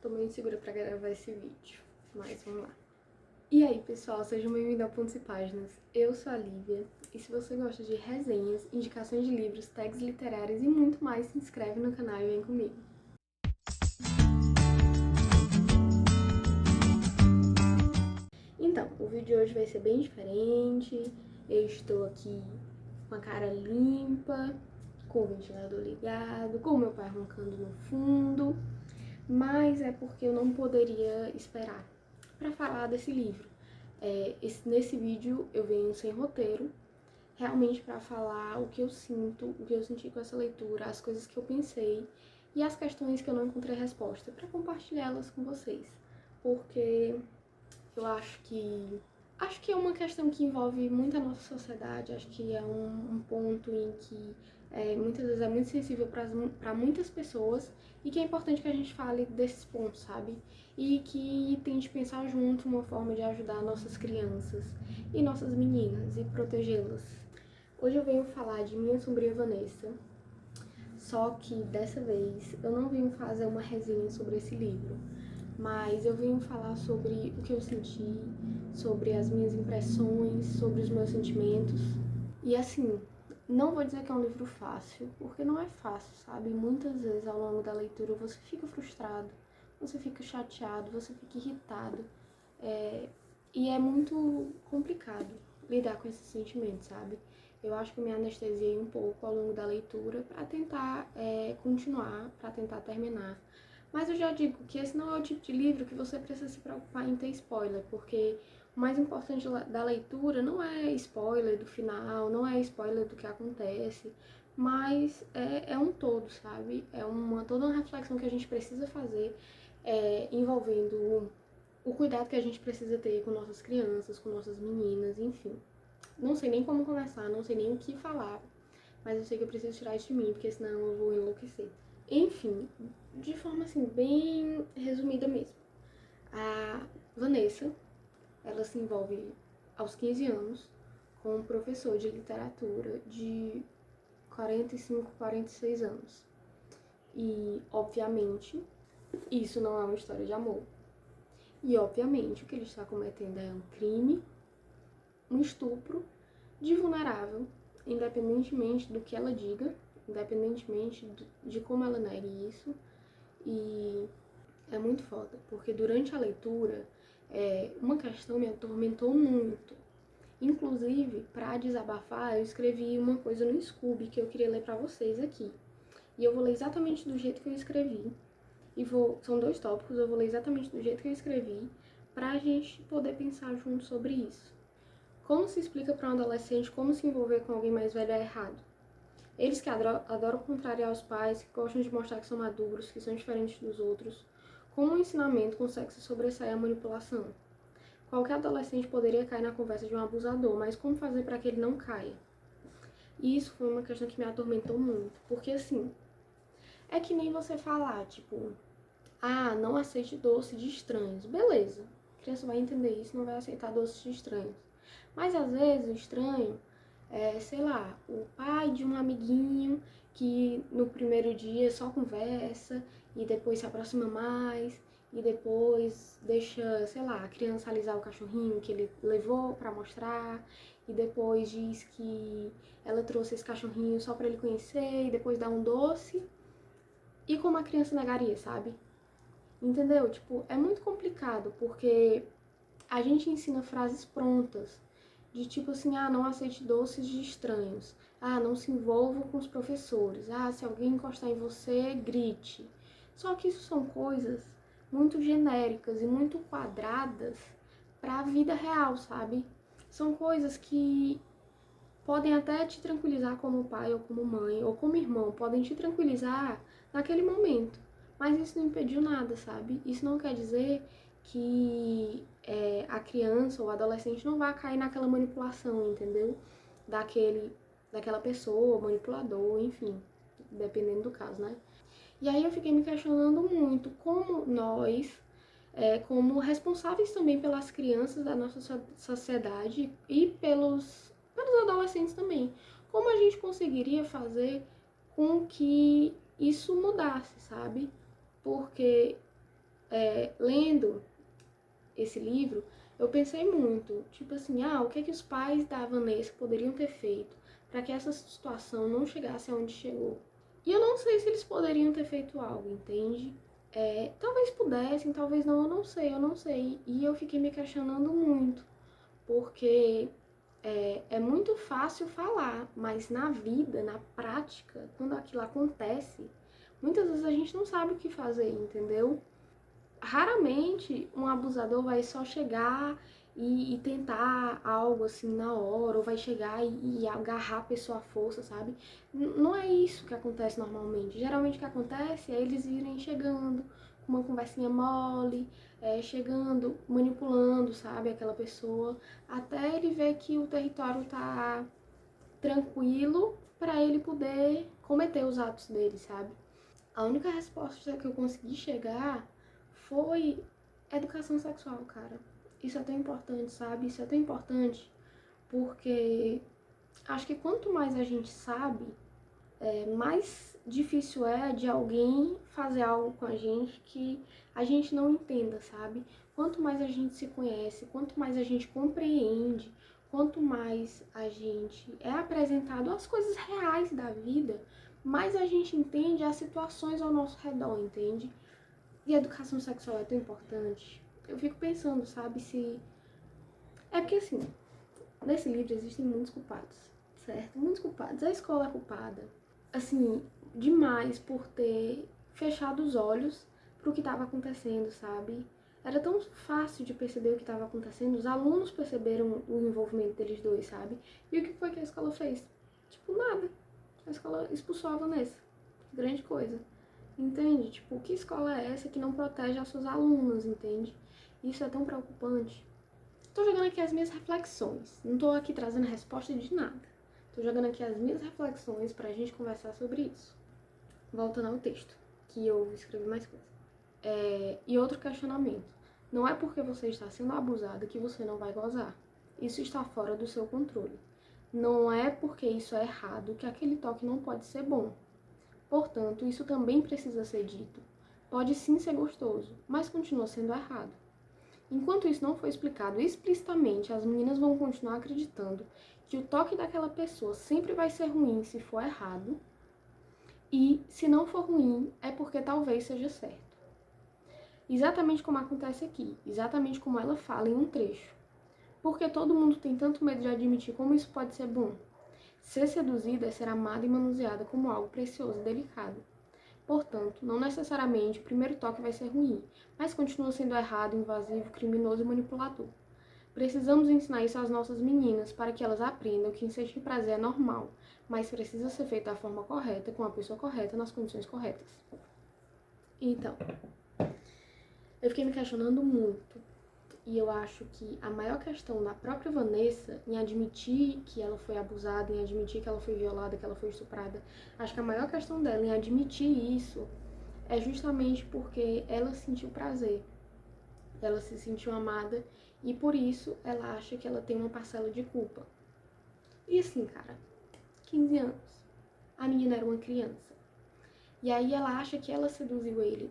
Tô meio insegura pra gravar esse vídeo, mas vamos lá. E aí, pessoal, sejam bem-vindos ao Pontos e Páginas. Eu sou a Lívia, e se você gosta de resenhas, indicações de livros, tags literárias e muito mais, se inscreve no canal e vem comigo. Então, o vídeo de hoje vai ser bem diferente. Eu estou aqui com a cara limpa, com o ventilador ligado, com o meu pai roncando no fundo, mas é porque eu não poderia esperar para falar desse livro. Nesse vídeo eu venho sem roteiro, realmente para falar o que eu sinto, o que eu senti com essa leitura, as coisas que eu pensei e as questões que eu não encontrei resposta, para compartilhá-las com vocês, porque eu acho que é uma questão que envolve muito a nossa sociedade, acho que é um ponto em que muitas vezes é muito sensível para muitas pessoas e que é importante que a gente fale desses pontos, sabe? E que tente pensar junto uma forma de ajudar nossas crianças e nossas meninas e protegê-las. Hoje eu venho falar de Minha Sombria Vanessa, só que dessa vez eu não venho fazer uma resenha sobre esse livro, mas eu venho falar sobre o que eu senti, sobre as minhas impressões, sobre os meus sentimentos. E assim, não vou dizer que é um livro fácil, porque não é fácil, sabe? Muitas vezes ao longo da leitura você fica frustrado, você fica chateado, você fica irritado. E é muito complicado lidar com esses sentimentos, sabe? Eu acho que eu me anestesiei um pouco ao longo da leitura para tentar continuar, para tentar terminar. Mas eu já digo que esse não é o tipo de livro que você precisa se preocupar em ter spoiler, porque o mais importante da leitura não é spoiler do final, não é spoiler do que acontece, mas é um todo, sabe? É toda uma reflexão que a gente precisa fazer envolvendo o cuidado que a gente precisa ter com nossas crianças, com nossas meninas, enfim. Não sei nem como começar, não sei nem o que falar, mas eu sei que eu preciso tirar isso de mim, porque senão eu vou enlouquecer. Enfim, de forma assim, bem resumida mesmo. A Vanessa, ela se envolve aos 15 anos com um professor de literatura de 45, 46 anos. E, obviamente, isso não é uma história de amor. E, obviamente, o que ele está cometendo é um crime, um estupro de vulnerável, independentemente do que ela diga, independentemente de como ela negue isso. E é muito foda, porque durante a leitura, uma questão me atormentou muito. Inclusive, para desabafar, eu escrevi uma coisa no Scooby que eu queria ler para vocês aqui. E eu vou ler exatamente do jeito que eu escrevi. São 2 tópicos, eu vou ler exatamente do jeito que eu escrevi, pra gente poder pensar junto sobre isso. Como se explica para um adolescente como se envolver com alguém mais velho é errado? Eles que adoram contrariar os pais, que gostam de mostrar que são maduros, que são diferentes dos outros. Como o ensinamento consegue se sobressair à manipulação? Qualquer adolescente poderia cair na conversa de um abusador, mas como fazer para que ele não caia? E isso foi uma questão que me atormentou muito, porque assim, é que nem você falar, tipo, não aceite doce de estranhos. Beleza, a criança vai entender isso, não vai aceitar doces de estranhos. Mas às vezes o estranho sei lá, o pai de um amiguinho que no primeiro dia só conversa e depois se aproxima mais e depois deixa, sei lá, a criança alisar o cachorrinho que ele levou pra mostrar e depois diz que ela trouxe esse cachorrinho só pra ele conhecer e depois dá um doce. E como a criança negaria, sabe? Entendeu? Tipo, é muito complicado porque a gente ensina frases prontas, de tipo assim, não aceite doces de estranhos, não se envolva com os professores, se alguém encostar em você, grite. Só que isso são coisas muito genéricas e muito quadradas para a vida real, sabe? São coisas que podem até te tranquilizar como pai ou como mãe ou como irmão, podem te tranquilizar naquele momento, mas isso não impediu nada, sabe? Isso não quer dizer que a criança ou o adolescente não vai cair naquela manipulação, entendeu? Daquela pessoa, manipulador, enfim, dependendo do caso, né? E aí eu fiquei me questionando muito como nós, como responsáveis também pelas crianças da nossa sociedade e pelos adolescentes também, como a gente conseguiria fazer com que isso mudasse, sabe? Porque lendo esse livro, eu pensei muito, tipo assim, o que é que os pais da Vanessa poderiam ter feito para que essa situação não chegasse aonde chegou? E eu não sei se eles poderiam ter feito algo, entende? Talvez pudessem, talvez não, eu não sei. E eu fiquei me questionando muito, porque é muito fácil falar, mas na vida, na prática, quando aquilo acontece, muitas vezes a gente não sabe o que fazer, entendeu? Raramente um abusador vai só chegar e tentar algo assim na hora, ou vai chegar e agarrar a pessoa à força, sabe? Não é isso que acontece normalmente. Geralmente o que acontece é eles virem chegando com uma conversinha mole, chegando, manipulando, sabe, aquela pessoa, até ele ver que o território tá tranquilo para ele poder cometer os atos dele, sabe? A única resposta que eu consegui chegar foi educação sexual, cara. Isso é tão importante, sabe? Isso é tão importante porque acho que quanto mais a gente sabe, mais difícil é de alguém fazer algo com a gente que a gente não entenda, sabe? Quanto mais a gente se conhece, quanto mais a gente compreende, quanto mais a gente é apresentado às coisas reais da vida, mais a gente entende as situações ao nosso redor, entende? E a educação sexual é tão importante. Eu fico pensando, sabe, se... É porque, assim, nesse livro existem muitos culpados, certo? Muitos culpados. A escola é culpada, assim, demais por ter fechado os olhos pro que estava acontecendo, sabe? Era tão fácil de perceber o que estava acontecendo, os alunos perceberam o envolvimento deles dois, sabe? E o que foi que a escola fez? Tipo, nada. A escola expulsou a Vanessa. Grande coisa. Entende? Tipo, que escola é essa que não protege as suas alunas, entende? Isso é tão preocupante. Tô jogando aqui as minhas reflexões. Não tô aqui trazendo resposta de nada. Tô jogando aqui as minhas reflexões pra gente conversar sobre isso. Voltando ao texto, que eu escrevi mais coisa. E outro questionamento. Não é porque você está sendo abusada que você não vai gozar. Isso está fora do seu controle. Não é porque isso é errado que aquele toque não pode ser bom. Portanto, isso também precisa ser dito. Pode sim ser gostoso, mas continua sendo errado. Enquanto isso não for explicado explicitamente, as meninas vão continuar acreditando que o toque daquela pessoa sempre vai ser ruim se for errado, e se não for ruim, é porque talvez seja certo. Exatamente como acontece aqui, exatamente como ela fala em um trecho. Porque todo mundo tem tanto medo de admitir como isso pode ser bom. Ser seduzida é ser amada e manuseada como algo precioso e delicado. Portanto, não necessariamente o primeiro toque vai ser ruim, mas continua sendo errado, invasivo, criminoso e manipulador. Precisamos ensinar isso às nossas meninas para que elas aprendam que sentir prazer é normal, mas precisa ser feito da forma correta, com a pessoa correta, nas condições corretas. Então, eu fiquei me questionando muito. E eu acho que a maior questão da própria Vanessa em admitir que ela foi abusada, em admitir que ela foi violada, que ela foi estuprada, acho que a maior questão dela em admitir isso é justamente porque ela sentiu prazer, ela se sentiu amada e por isso ela acha que ela tem uma parcela de culpa. E assim, cara, 15 anos, a menina era uma criança. E aí ela acha que ela seduziu ele.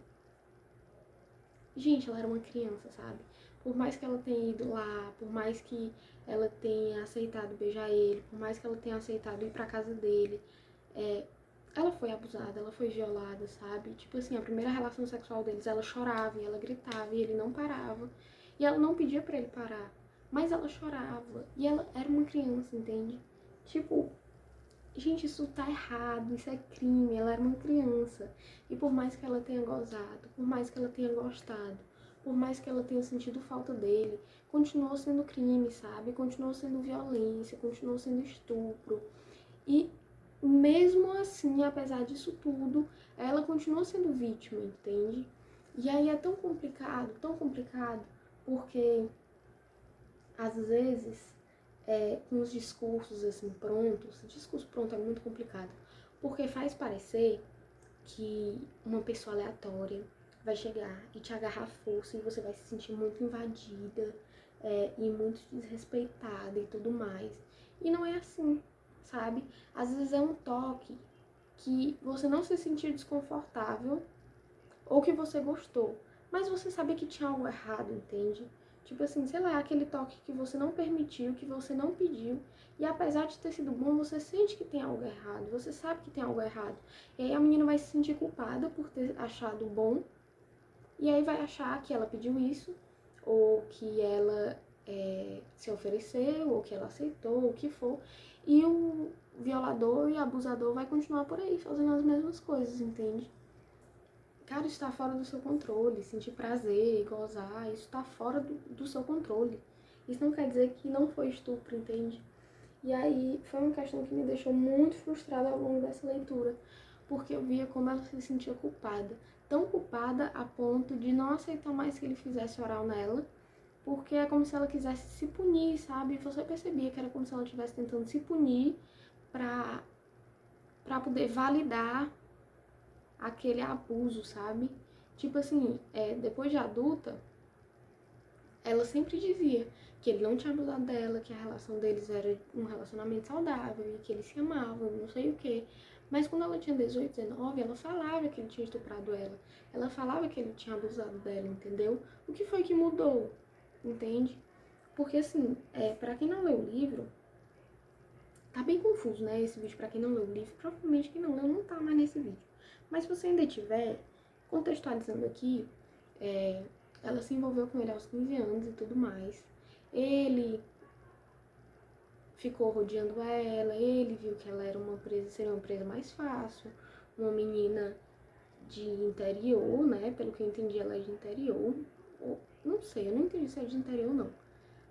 Gente, ela era uma criança, sabe? Por mais que ela tenha ido lá, por mais que ela tenha aceitado beijar ele, por mais que ela tenha aceitado ir pra casa dele, ela foi abusada, ela foi violada, sabe? Tipo assim, a primeira relação sexual deles, ela chorava e ela gritava e ele não parava. E ela não pedia pra ele parar, mas ela chorava. E ela era uma criança, entende? Tipo, gente, isso tá errado, isso é crime, ela era uma criança. E por mais que ela tenha gozado, por mais que ela tenha gostado, por mais que ela tenha sentido falta dele, continuou sendo crime, sabe? Continuou sendo violência, continuou sendo estupro. E mesmo assim, apesar disso tudo, ela continua sendo vítima, entende? E aí é tão complicado, porque às vezes com os discursos assim prontos, discurso pronto é muito complicado, porque faz parecer que uma pessoa aleatória vai chegar e te agarrar à força e você vai se sentir muito invadida e muito desrespeitada e tudo mais. E não é assim, sabe? Às vezes é um toque que você não se sentir desconfortável ou que você gostou, mas você sabia que tinha algo errado, entende? Tipo assim, sei lá, aquele toque que você não permitiu, que você não pediu, e apesar de ter sido bom, você sente que tem algo errado, você sabe que tem algo errado. E aí a menina vai se sentir culpada por ter achado bom, e aí vai achar que ela pediu isso, ou que ela se ofereceu, ou que ela aceitou, ou o que for. E o violador e abusador vai continuar por aí fazendo as mesmas coisas, entende? Cara, isso tá fora do seu controle. Sentir prazer, gozar, isso tá fora do seu controle. Isso não quer dizer que não foi estupro, entende? E aí foi uma questão que me deixou muito frustrada ao longo dessa leitura, porque eu via como ela se sentia culpada. Tão culpada a ponto de não aceitar mais que ele fizesse oral nela, porque é como se ela quisesse se punir, sabe? Você percebia que era como se ela estivesse tentando se punir pra poder validar aquele abuso, sabe? Tipo assim, depois de adulta, ela sempre dizia que ele não tinha abusado dela, que a relação deles era um relacionamento saudável e que eles se amavam, não sei o quê. Mas quando ela tinha 18, 19, ela falava que ele tinha estuprado ela. Ela falava que ele tinha abusado dela, entendeu? O que foi que mudou, entende? Porque assim, pra quem não leu o livro, tá bem confuso, né, esse vídeo. Pra quem não leu o livro, provavelmente quem não leu não tá mais nesse vídeo. Mas se você ainda tiver, contextualizando aqui, ela se envolveu com ele aos 15 anos e tudo mais. Ele ficou rodeando ela, ele viu que ela era seria uma presa mais fácil, uma menina de interior, né? Pelo que eu entendi, ela é de interior. Ou, não sei, eu não entendi se é de interior ou não.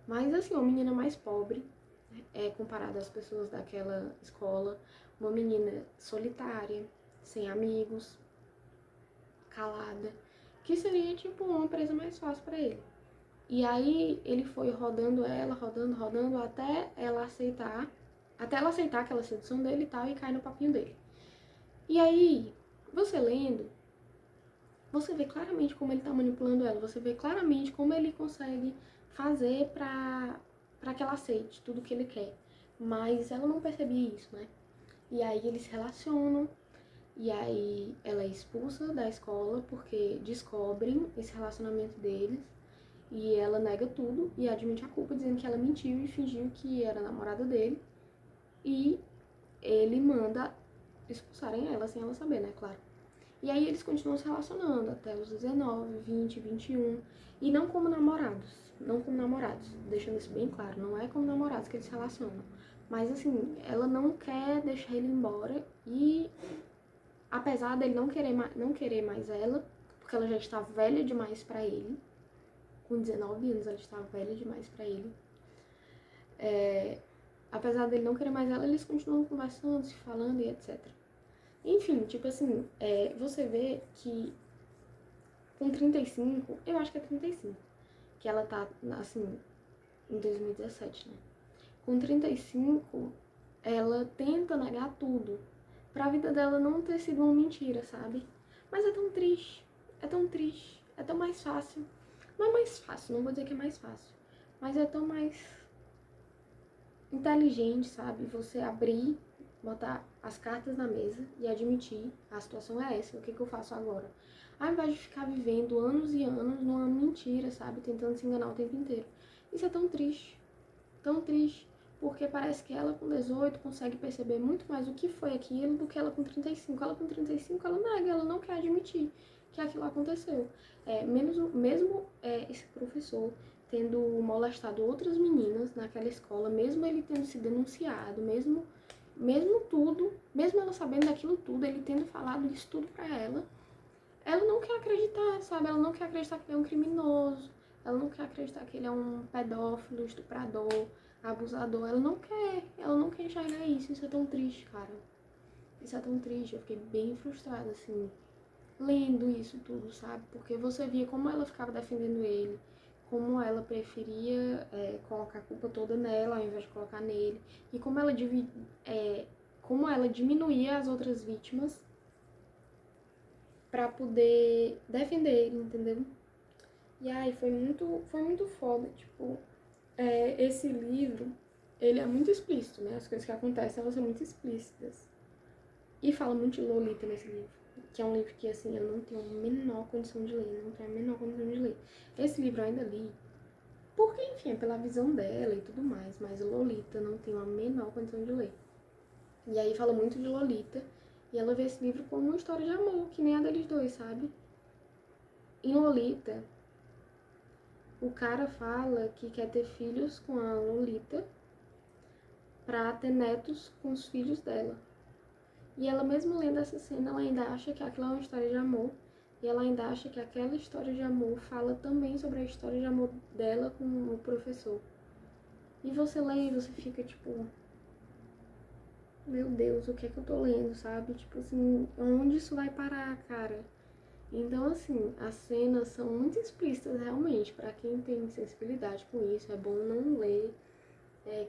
Mas assim, uma menina mais pobre, comparada às pessoas daquela escola, uma menina solitária, sem amigos, calada, que seria tipo uma presa mais fácil pra ele. E aí ele foi rodando ela, rodando, até ela aceitar aquela sedução dele e tal, e cair no papinho dele. E aí, você lendo, você vê claramente como ele tá manipulando ela, você vê claramente como ele consegue fazer pra que ela aceite tudo que ele quer. Mas ela não percebia isso, né? E aí eles se relacionam, e aí ela é expulsa da escola porque descobrem esse relacionamento deles. E ela nega tudo e admite a culpa, dizendo que ela mentiu e fingiu que era namorada dele. E ele manda expulsarem ela sem ela saber, né, claro. E aí eles continuam se relacionando até os 19, 20, 21. E não como namorados. Não como namorados. Deixando isso bem claro. Não é como namorados que eles se relacionam. Mas assim, ela não quer deixar ele embora. E apesar dele não querer mais ela, porque ela já está velha demais pra ele. Com 19 anos ela estava velha demais pra ele. Apesar dele não querer mais ela, eles continuam conversando, se falando e etc. Enfim, tipo assim, você vê que com 35, eu acho que é 35, que ela tá, assim, em 2017, né? Com 35, ela tenta negar tudo, pra vida dela não ter sido uma mentira, sabe? Mas é tão triste, é tão mais fácil. Não é mais fácil, não vou dizer que é mais fácil, mas é tão mais inteligente, sabe? Você abrir, botar as cartas na mesa e admitir, a situação é essa, o que eu faço agora? Ao invés de ficar vivendo anos e anos numa mentira, sabe? Tentando se enganar o tempo inteiro. Isso é tão triste, porque parece que ela com 18 consegue perceber muito mais o que foi aquilo do que ela com 35. Ela com 35, ela nega, ela não quer admitir que aquilo aconteceu. Mesmo esse professor tendo molestado outras meninas naquela escola, mesmo ele tendo se denunciado, mesmo tudo, mesmo ela sabendo daquilo tudo, ele tendo falado isso tudo pra ela não quer acreditar, sabe? Ela não quer acreditar que ele é um criminoso, ela não quer acreditar que ele é um pedófilo, estuprador, abusador, ela não quer enxergar isso. Isso é tão triste, cara. Isso é tão triste, eu fiquei bem frustrada, assim, lendo isso tudo, sabe? Porque você via como ela ficava defendendo ele, como ela preferia colocar a culpa toda nela ao invés de colocar nele, e como ela diminuía as outras vítimas pra poder defender ele, entendeu? E aí foi muito foda, tipo, esse livro, ele é muito explícito, né? As coisas que acontecem, elas são muito explícitas. E fala muito de Lolita nesse livro. que é um livro que, assim, eu não tenho a menor condição de ler, não tenho a menor condição de ler. Esse livro eu ainda li, porque, enfim, é pela visão dela e tudo mais, mas Lolita não tenho a menor condição de ler. E aí fala muito de Lolita, e ela vê esse livro como uma história de amor, que nem a deles dois, sabe? Em Lolita, o cara fala que quer ter filhos com a Lolita pra ter netos com os filhos dela. E ela mesmo lendo essa cena, ela ainda acha que aquilo é uma história de amor. E ela ainda acha que aquela história de amor fala também sobre a história de amor dela com o professor. E você lê e você fica tipo... Meu Deus, o que é que eu tô lendo, sabe? Tipo assim, onde isso vai parar, cara? Então, assim, as cenas são muito explícitas, realmente. Pra quem tem sensibilidade com isso, é bom não ler.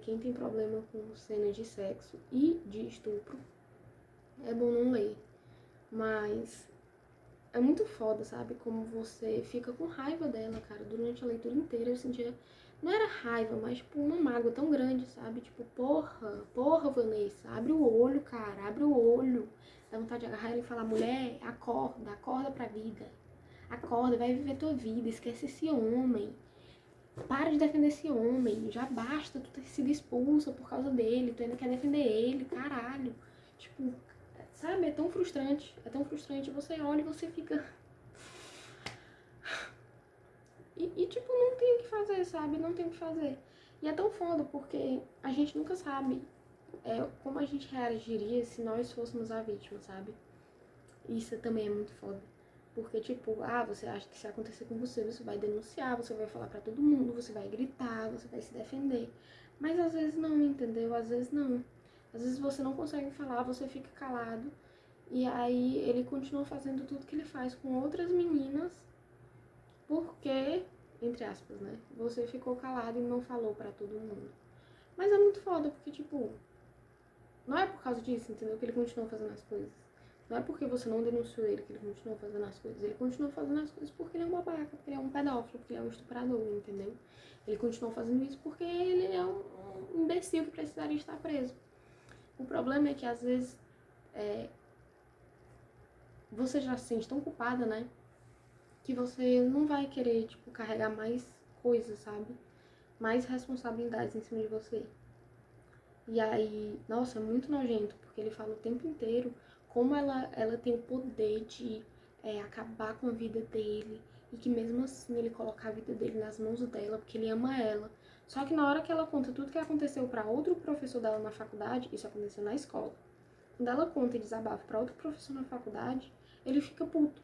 Quem tem problema com cenas de sexo e de estupro, é bom não ler. Mas é muito foda, sabe? Como você fica com raiva dela, cara. Durante a leitura inteira eu sentia... Não era raiva, mas tipo uma mágoa tão grande, sabe? Tipo, porra, Vanessa, abre o olho, cara, abre o olho. Dá vontade de agarrar ela e falar, mulher, acorda pra vida. Acorda, vai viver tua vida, esquece esse homem. Para de defender esse homem, já basta tu ter sido expulsa por causa dele, tu ainda quer defender ele, caralho. Tipo, sabe, é tão frustrante, você olha e você fica... E tipo, não tem o que fazer, sabe, não tem o que fazer. E é tão foda porque a gente nunca sabe como a gente reagiria se nós fôssemos a vítima, sabe? Isso também é muito foda. Porque, tipo, você acha que se acontecer com você, você vai denunciar, você vai falar pra todo mundo, você vai gritar, você vai se defender. Mas às vezes não, entendeu? Às vezes não. Às vezes você não consegue falar, você fica calado. E aí ele continua fazendo tudo que ele faz com outras meninas, porque, entre aspas, né? Você ficou calado e não falou pra todo mundo. Mas é muito foda, porque, tipo, não é por causa disso, entendeu? Que ele continua fazendo as coisas. Não é porque você não denunciou ele que ele continua fazendo as coisas. Ele continua fazendo as coisas porque ele é um babaca, porque ele é um pedófilo, porque ele é um estuprador, entendeu? Ele continua fazendo isso porque ele é um imbecil que precisaria estar preso. O problema é que, às vezes, você já se sente tão culpada, né? Que você não vai querer, tipo, carregar mais coisas, sabe? Mais responsabilidades em cima de você. E aí, nossa, é muito nojento, porque ele fala o tempo inteiro como ela tem o poder de acabar com a vida dele. E que mesmo assim ele coloca a vida dele nas mãos dela, porque ele ama ela. Só que na hora que ela conta tudo que aconteceu pra outro professor dela na faculdade, isso aconteceu na escola. Quando ela conta e desabafa pra outro professor na faculdade, ele fica puto.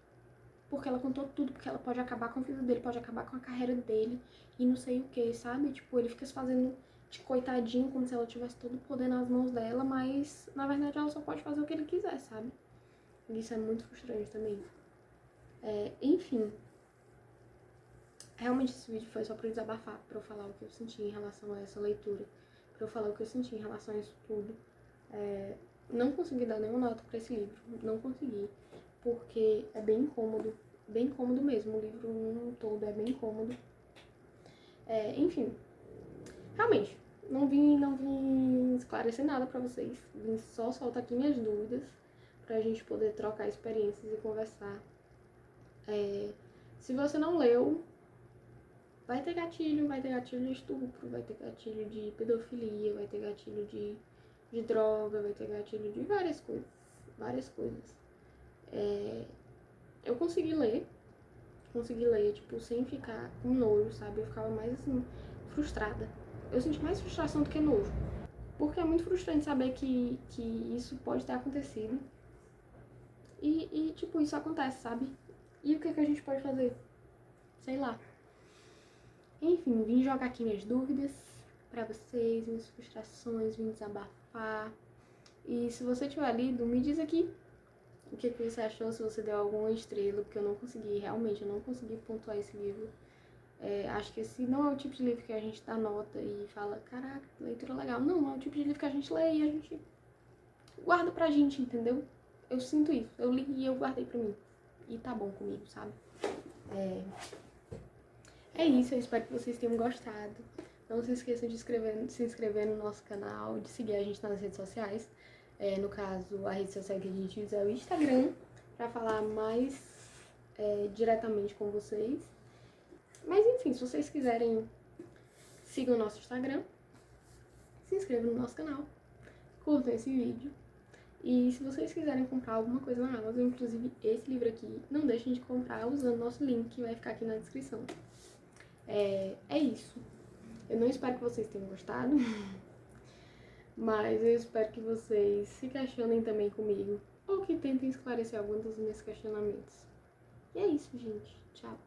Porque ela contou tudo, porque ela pode acabar com a vida dele, pode acabar com a carreira dele e não sei o que, sabe? Tipo, ele fica se fazendo de coitadinho, como se ela tivesse todo o poder nas mãos dela, mas na verdade ela só pode fazer o que ele quiser, sabe? E isso é muito frustrante também. Enfim, realmente esse vídeo foi só pra eu desabafar, pra eu falar o que eu senti em relação a essa leitura, pra eu falar o que eu senti em relação a isso tudo. Não consegui dar nenhuma nota pra esse livro, não consegui, porque é bem cômodo mesmo, o livro no todo é bem cômodo. Enfim, realmente, não vim esclarecer nada pra vocês, vim só soltar aqui minhas dúvidas, pra gente poder trocar experiências e conversar. Se você não leu, vai ter gatilho de estupro, vai ter gatilho de pedofilia, vai ter gatilho de droga, vai ter gatilho de várias coisas. Eu consegui ler, tipo, sem ficar com nojo, sabe? Eu ficava mais, assim, frustrada. Eu senti mais frustração do que nojo. Porque é muito frustrante saber que isso pode ter acontecido. E, tipo, isso acontece, sabe? E o que a gente pode fazer? Sei lá. Enfim, vim jogar aqui minhas dúvidas pra vocês, minhas frustrações, vim desabafar. E se você tiver lido, me diz aqui o que você achou, se você deu alguma estrela, porque eu não consegui pontuar esse livro. Acho que esse não é o tipo de livro que a gente dá nota e fala, caraca, leitura legal. Não, é o tipo de livro que a gente lê e a gente guarda pra gente, entendeu? Eu sinto isso, eu li e eu guardei pra mim. E tá bom comigo, sabe? É isso, eu espero que vocês tenham gostado. Não se esqueçam de se inscrever no nosso canal, de seguir a gente nas redes sociais. No caso, a rede social que a gente usa é o Instagram. para falar mais diretamente com vocês. Mas enfim, se vocês quiserem, sigam o nosso Instagram, se inscrevam no nosso canal, curtam esse vídeo. E se vocês quiserem comprar alguma coisa na Amazon, inclusive esse livro aqui, não deixem de comprar usando nosso link, que vai ficar aqui na descrição. É isso. Eu não espero que vocês tenham gostado, mas eu espero que vocês se questionem também comigo, ou que tentem esclarecer alguns dos meus questionamentos. E é isso, gente. Tchau.